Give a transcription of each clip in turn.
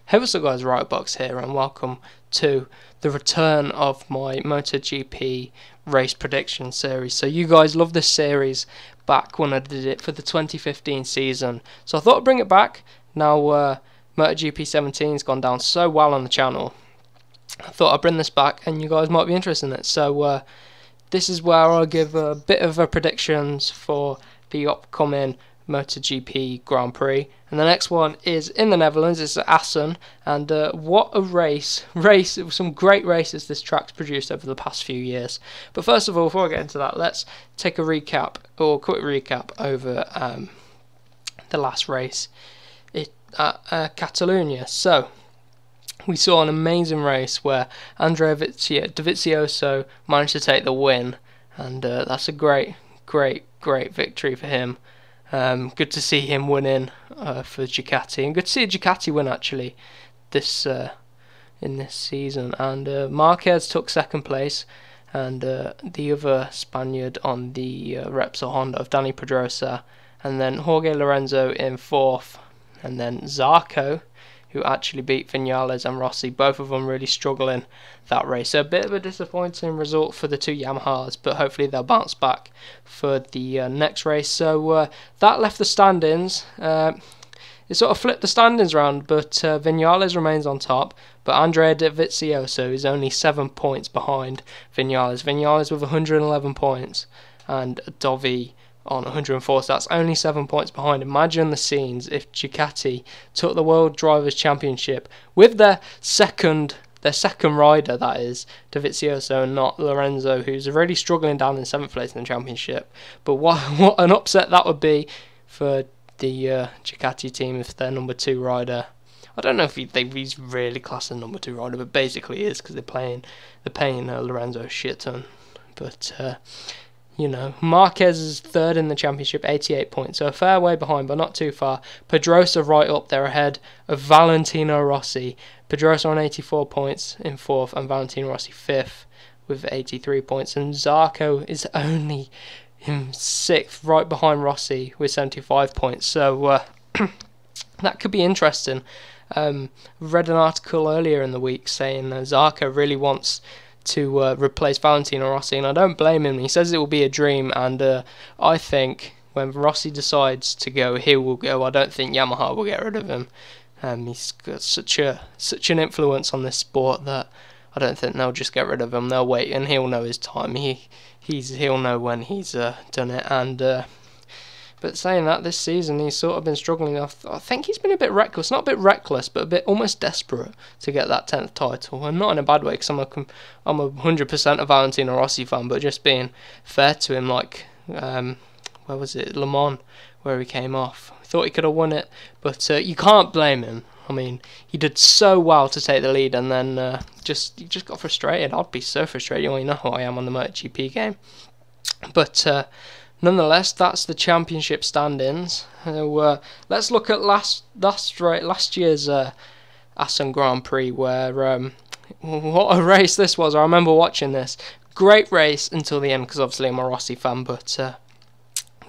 Hey, what's up guys, Box here, and welcome to the return of my MotoGP race prediction series. So you guys loved this series back when I did it for the 2015 season, so I thought I'd bring it back. Now MotoGP 17 has gone down so well on the channel, I thought I'd bring this back and you guys might be interested in it. So this is where I'll give a bit of a predictions for the upcoming MotoGP Grand Prix, and the next one is in the Netherlands. It's at Assen, and what a race! Some great races this track's produced over the past few years. But first of all, before I get into that, let's take a quick recap over the last race at Catalonia. So we saw an amazing race where Andrea Dovizioso managed to take the win, and that's a great victory for him. Good to see him winning for Ducati, and good to see a Ducati win actually this in this season. And Marquez took second place, and the other Spaniard on the Repsol Honda of Dani Pedrosa, and then Jorge Lorenzo in fourth, and then Zarco, who actually beat Vinales and Rossi, both of them really struggling that race. So a bit of a disappointing result for the two Yamahas, but hopefully they'll bounce back for the next race. So that left the standings. It sort of flipped the standings around, but Vinales remains on top, but Andrea Dovizioso is only 7 points behind Vinales. Vinales with 111 points, and Dovi on 104, so that's only 7 points behind. Imagine the scenes if Ducati took the World Drivers' Championship with their second rider, that is Dovizioso, and not Lorenzo, who's already struggling down in 7th place in the championship. But what an upset that would be for the Ducati team if their number 2 rider, I don't know if he's really classed as number 2 rider, but basically he is, because they're paying Lorenzo a shit ton. But you know, Marquez is third in the championship, 88 points, so a fair way behind, but not too far. Pedrosa right up there ahead of Valentino Rossi. Pedrosa on 84 points in fourth, and Valentino Rossi fifth with 83 points. And Zarco is only in sixth, right behind Rossi with 75 points. So that could be interesting. Read an article earlier in the week saying Zarco really wants to replace Valentino Rossi, and I don't blame him. He says it will be a dream, and I think when Rossi decides to go, he will go. I don't think Yamaha will get rid of him. He's got such an influence on this sport that I don't think they'll just get rid of him. They'll wait, and he'll know his time. He'll know when he's done it. And but saying that, this season he's sort of been struggling. I think he's been a bit reckless, not a bit reckless, but a bit almost desperate to get that 10th title, and not in a bad way, because I'm a 100% a Valentino Rossi fan, but just being fair to him, like where was it, Le Mans, where he came off. I thought he could have won it, but you can't blame him. I mean, he did so well to take the lead, and then he just got frustrated. I'd be so frustrated. You know how I am on the MotoGP game, but nonetheless, that's the championship standings. Let's look at last year's Assen Grand Prix, where what a race this was. I remember watching this. Great race until the end, because obviously I'm a Rossi fan, but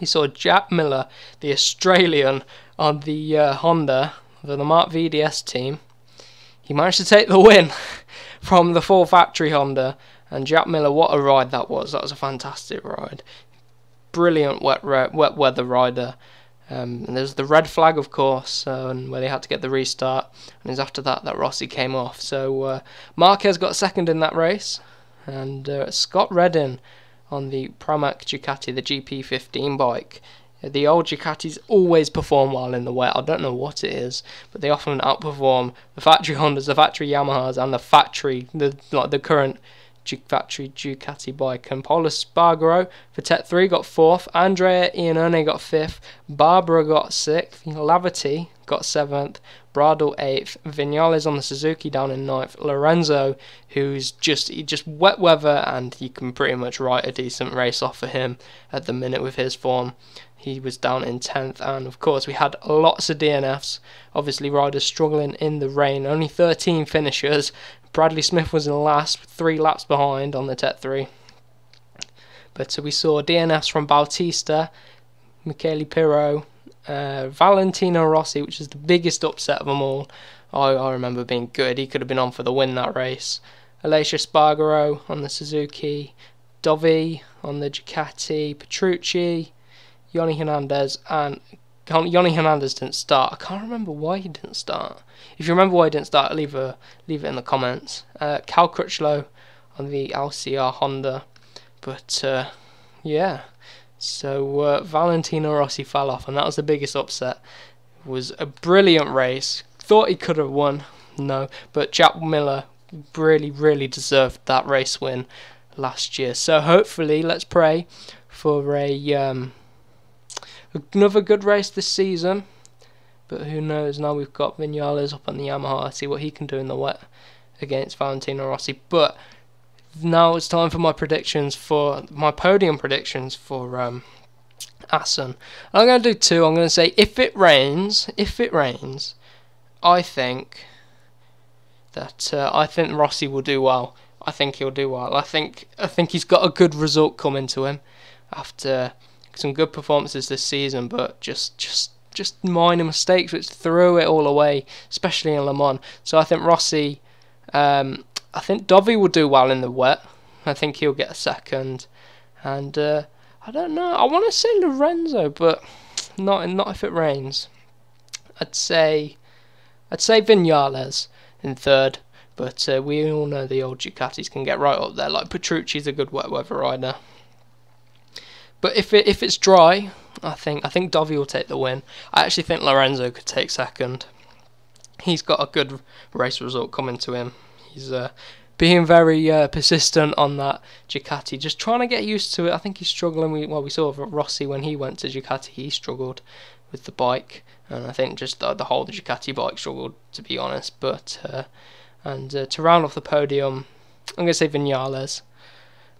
we saw Jack Miller, the Australian, on the Honda, the Mark VDS team. He managed to take the win from the full factory Honda, and Jack Miller, what a ride that was. That was a fantastic ride. Brilliant wet weather rider. And there's the red flag, of course, and where they had to get the restart, and it was after that Rossi came off. So Marquez got second in that race, and Scott Redding on the Pramac Ducati, the GP15 bike. The old Ducatis always perform well in the wet. I don't know what it is, but they often outperform the factory Hondas, the factory Yamahas, and the current factory Ducati bike. And Paulo Spargaro for Tech 3 got 4th, Andrea Iannone got 5th, Barbara got 6th, Lavati got 7th, Bradle 8th, Vinales on the Suzuki down in 9th, Lorenzo, who's just wet weather, and you can pretty much write a decent race off for him at the minute with his form. He was down in 10th, and of course we had lots of DNFs, obviously riders struggling in the rain, only 13 finishers. Bradley Smith was in last, 3 laps behind on the Tech 3. But we saw DNFs from Bautista, Michele Pirro, Valentino Rossi, which is the biggest upset of them all. I remember being good. He could have been on for the win that race. Alessio Spargaro on the Suzuki. Dovi on the Ducati. Petrucci. Yoni Hernandez. And Yoni Hernandez didn't start. I can't remember why he didn't start. If you remember why he didn't start, leave it in the comments. Cal Crutchlow on the LCR Honda. But yeah, so Valentino Rossi fell off, and that was the biggest upset. It was a brilliant race. Thought he could have won, no, but Jack Miller really deserved that race win last year. So hopefully, let's pray for another good race this season. But who knows? Now we've got Vinales up on the Yamaha. See what he can do in the wet against Valentino Rossi. But now it's time for my predictions, for my podium predictions for Assen. I'm going to do two. I'm going to say if it rains, I think that Rossi will do well. I think he'll do well. I think he's got a good result coming to him after some good performances this season, but just minor mistakes which threw it all away, especially in Le Mans. So I think Rossi, I think Dovi will do well in the wet. I think he'll get a second, and I don't know. I want to say Lorenzo, but not if it rains. I'd say Vinales in third, but we all know the old Ducatis can get right up there. Like Petrucci's a good wet weather rider. But if it's dry, I think Dovi will take the win. I actually think Lorenzo could take second. He's got a good race result coming to him. He's being very persistent on that Ducati, just trying to get used to it. I think he's struggling. We saw Rossi when he went to Ducati, he struggled with the bike, and I think just the whole Ducati bike struggled, to be honest. But to round off the podium, I'm going to say Vinales.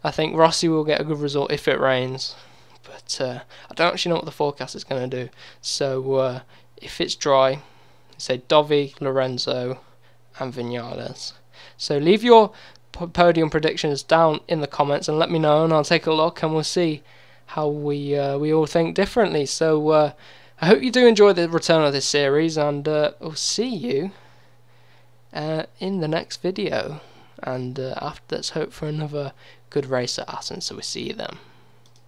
I think Rossi will get a good result if it rains, but I don't actually know what the forecast is going to do. So if it's dry, say Dovi, Lorenzo, and Vinales. So leave your podium predictions down in the comments and let me know, and I'll take a look and we'll see how we all think differently. So I hope you do enjoy the return of this series, and we'll see you in the next video. And after, let's hope for another good race at Assen. So we'll see you then.